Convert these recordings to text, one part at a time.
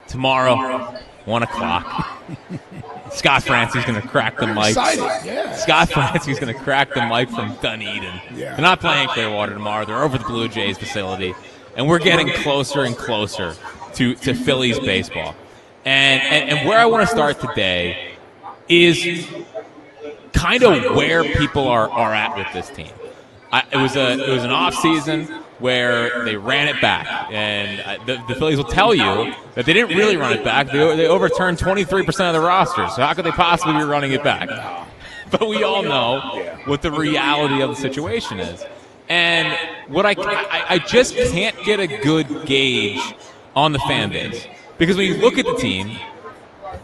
tomorrow, 1 o'clock. Scott Franzke's going to crack the mic. Yeah. Scott Franzke's going to crack the mic from Dunedin. Yeah. They're not playing Clearwater tomorrow. They're over the Blue Jays facility. And we're getting closer and closer to Phillies baseball. And where I want to start today is kind of where people are at with this team. It was an off season where they ran it back, and the Phillies will tell you that they didn't really run it back. They overturned 23% of the roster, so how could they possibly be running it back? But we all know what the reality of the situation is, and what I just can't get a good gauge on the fan base, because when you look at the team,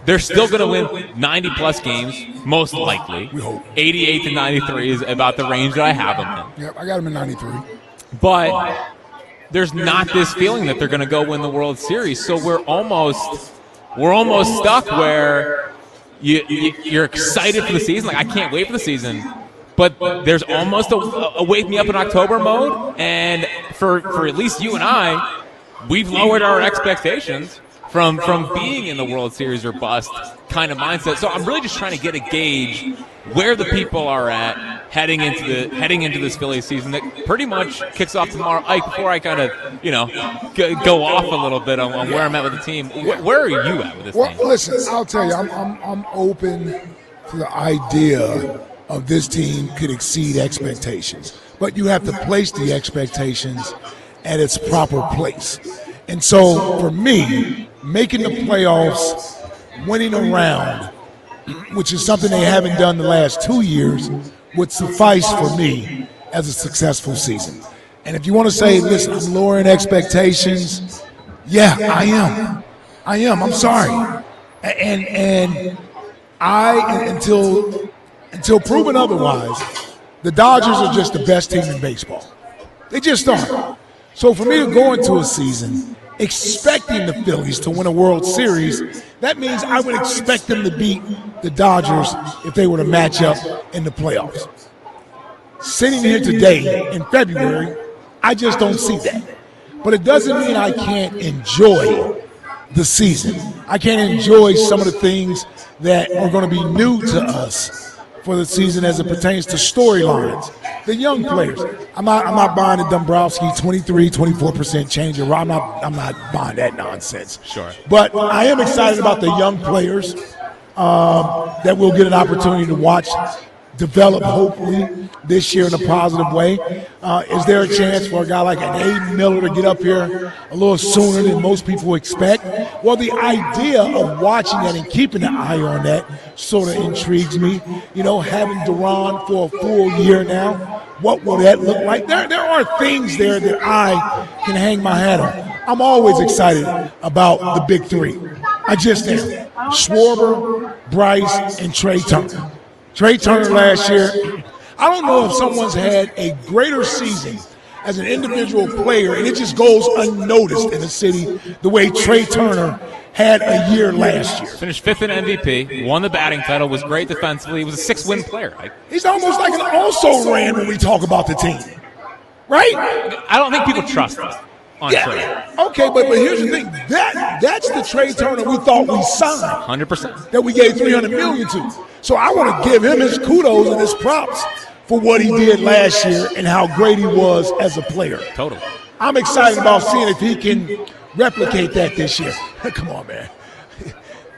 they're still going to win 90-plus games, most likely. We hope. 88 to 93 is about the range that I have them in. Yep, I got them in 93. But there's not this feeling that they're going to go win the World Series, so we're almost stuck where you're excited for the season. Like, I can't wait for the season. But there's almost a wake me up in October mode, and for at least you and I, we've lowered our expectations from being in the World Series or bust kind of mindset. So I'm really just trying to get a gauge where the people are at heading into this Phillies season that pretty much kicks off tomorrow. Ike, before I kind of go off a little bit on where I'm at with the team, where are you at with this team? Well, listen, I'll tell you, I'm open to the idea of this team could exceed expectations, but you have to place the expectations at its proper place. And so for me, making the playoffs, winning a round, which is something they haven't done the last 2 years, would suffice for me as a successful season. And if you want to say, listen, I'm lowering expectations, yeah, I am. I'm sorry. And until proven otherwise, the Dodgers are just the best team in baseball. They just are. So for me to go into a season expecting the Phillies to win a World Series, that means I would expect them to beat the Dodgers if they were to match up in the playoffs. Sitting here today in February, I just don't see that. But it doesn't mean I can't enjoy the season. I can't enjoy some of the things that are going to be new to us for the season as it pertains to storylines. The young players. I'm not buying the Dombrowski 23-24% change. I'm not buying that nonsense. Sure. But I am excited about the young players that we'll get an opportunity to watch develop, hopefully, this year in a positive way. Is there a chance for a guy like an Aiden Miller to get up here a little sooner than most people expect? Well, the idea of watching that and keeping an eye on that sort of intrigues me. Having Duran for a full year now, what will that look like? There are things there that I can hang my hat on. I'm always excited about the big three. I just am. Schwarber, Bryce, and Trea Turner. Trea Turner last year, I don't know if someone's had a greater season as an individual player, and it just goes unnoticed in the city the way Trea Turner had a year last year. Finished 5th in MVP, won the batting title, was great defensively. He was a 6-win player. He's almost like an also-ran when we talk about the team, right? I don't think people trust him on Trea. Okay, but here's the thing. That's the Trea Turner we thought we signed. 100%. That we gave $300 million to. So I want to give him his kudos and his props for what he did last year and how great he was as a player. Totally. I'm excited about seeing if he can replicate that this year. Come on, man.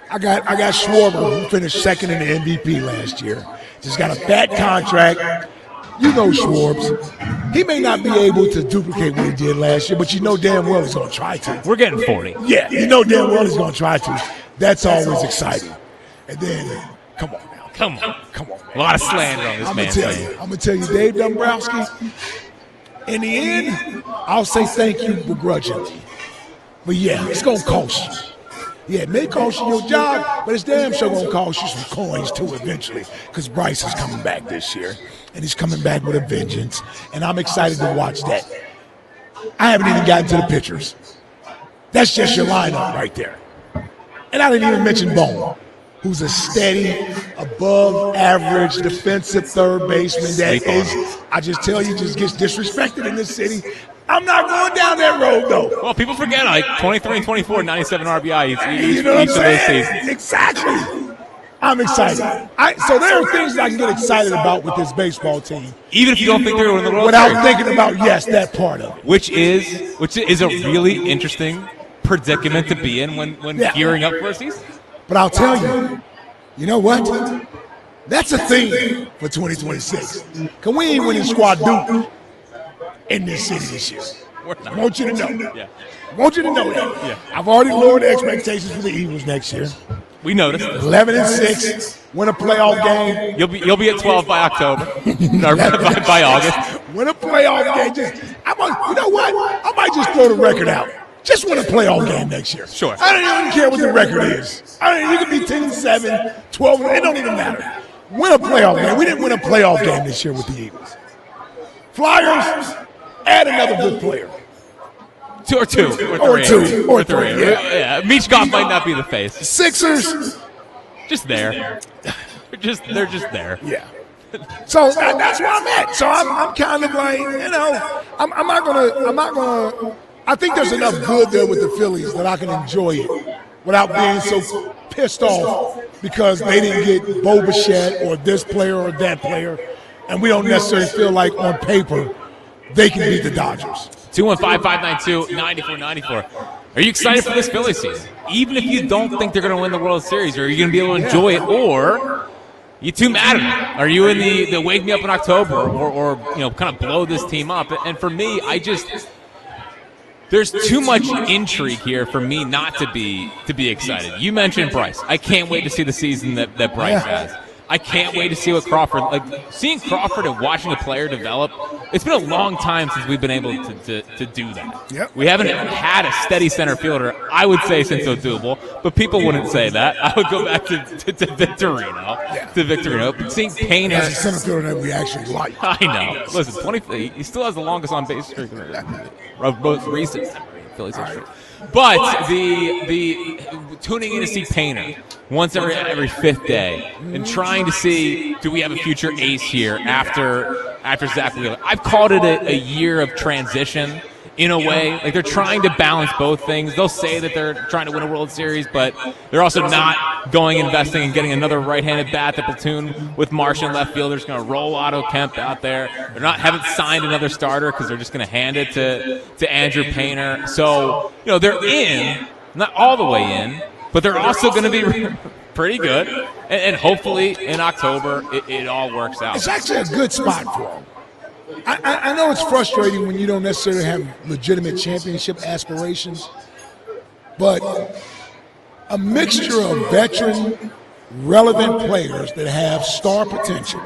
I got Schwarber, who finished second in the MVP last year. Just got a fat contract. You know Schwarbs. He may not be able to duplicate what he did last year, but you know damn well he's going to try to. We're getting 40. Yeah, you know damn well he's going to try to. That's always exciting. And then, come on, man. A lot of slander on this man. I'm going to tell you, Dave Dombrowski, in the end, I'll say thank you begrudgingly. But, yeah, it's going to cost you. Yeah, it may cost you your job, but it's damn sure going to cost you some coins, too, eventually, because Bryce is coming back this year, and he's coming back with a vengeance, and I'm excited to watch that. I haven't even gotten to the pitchers. That's just your lineup right there. And I didn't even mention Bone, who's a steady, above-average defensive third baseman that is, I just tell you, just gets disrespected in this city. I'm not going down that road, though. Well, people forget, like, 23 and 24, 97 RBI You know what I'm each of those saying? seasons. Exactly. I'm excited. So there are things that I can get excited about with this baseball team. Even if you don't think they're going to win the World Without Series. thinking about, yes, that part of it. Which is a really interesting predicament to be in when gearing up for a season. But I'll tell you, you know what? That's a theme for 2026. Because we ain't winning squad Duke in this city this year. I want you to know. Yeah. I want you to know that. Yeah. I've already lowered the expectations for the Eagles next year. We noticed. 11-6, win a playoff game. You'll be at 12 by October, or by August. Win a playoff game. You know what? I might just throw the record out. Just win a playoff game next year. Sure. I don't even care what the record is. You can be 10-7, 12. It don't even matter. Win a playoff game. We didn't win a playoff game this year with the Eagles. Flyers, add another good player. Two or three. Yeah. Michkov might not be the face. Sixers, Just there. They're just there. yeah. So that's where I'm at. So I'm kind of like, I'm not gonna. I think there's enough good there with the Phillies that I can enjoy it without being so pissed off because they didn't get Bo Bichette or this player or that player, and we don't necessarily feel like on paper they can beat the Dodgers. 215-592-9494. Are you excited for this Phillies season? Even if you don't think they're going to win the World Series, are you going to be able to enjoy it, or you too mad at them? Are you in the wake me up in October, or kind of blow this team up? And for me, there's too much intrigue here for me not to be excited. You mentioned Bryce. I can't wait to see the season that Bryce has. I can't wait to see what seeing Crawford and watching a player develop. It's been a long time since we've been able to do that. Yep. We haven't had a steady center fielder, I would say, since Odubel, but people wouldn't say that. I would go back to Victorino. Yeah. To Victorino. But seeing Painter. As a center fielder that we actually like. I know. Listen, he still has the longest on base streak of most recent Phillies history. But the tuning in to see Painter once every fifth day and trying to see, do we have a future ace here after Zach Wheeler? I've called it a year of transition in a way. Like, they're trying to balance both things. They'll say that they're trying to win a World Series, but they're also not investing and getting another right-handed bat to platoon with Marsh in left field. They're just going to roll Otto Kemp out there. Haven't signed another starter because they're just going to hand it to Andrew Painter. So, they're in, not all the way in, but they're also going to be pretty good. And hopefully in October it all works out. It's actually a good spot for them. I know it's frustrating when you don't necessarily have legitimate championship aspirations, but a mixture of veteran, relevant players that have star potential,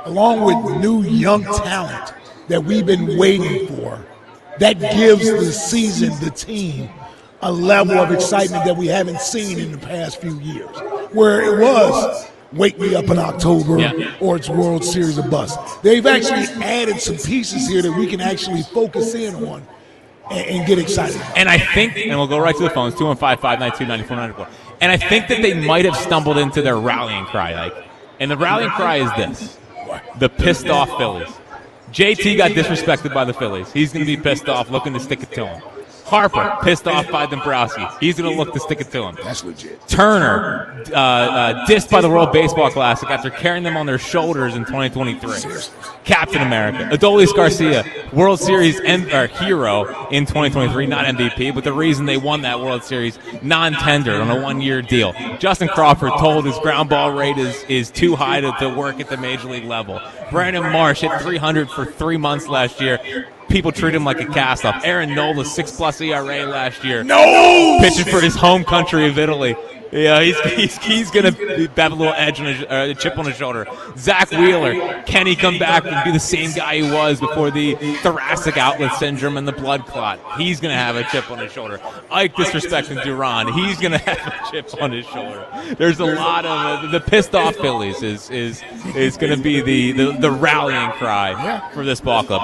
along with new young talent that we've been waiting for, that gives the season, the team, a level of excitement that we haven't seen in the past few years, where it was wake me up in October or it's World Series or bust. They've actually added some pieces here that we can actually focus in on and get excited about. And I think, and we'll go right to the phones, 215-592-9494. And I think that they might have stumbled into their rallying cry, Ike. And the rallying cry is this: the pissed off Phillies. JT got disrespected by the Phillies. He's going to be pissed off, looking to stick it to him. Harper, pissed off by Dombrowski. He's going to look to stick it to him. That's legit. Turner, dissed by the World Baseball Classic after carrying them on their shoulders in 2023. Seriously. Captain America. Adolis Garcia, World Series hero in 2023, not MVP, but the reason they won that World Series, non-tendered on a one-year deal. Justin Crawford told his ground ball rate is too high to work at the major league level. Brandon Marsh hit 300 for 3 months last year. People treat him like a cast-off. Aaron Nola, 6+ ERA last year. No! Pitching for his home country of Italy. Yeah, he's going to have a little edge on a chip on his shoulder. Zach Wheeler, can he come back and be the same guy he was before the thoracic outlet syndrome and the blood clot? He's going to have a chip on his shoulder. Ike disrespecting Duran, he's going to have a chip on his shoulder. There's a lot of the pissed off Phillies is going to be the rallying cry for this ball club.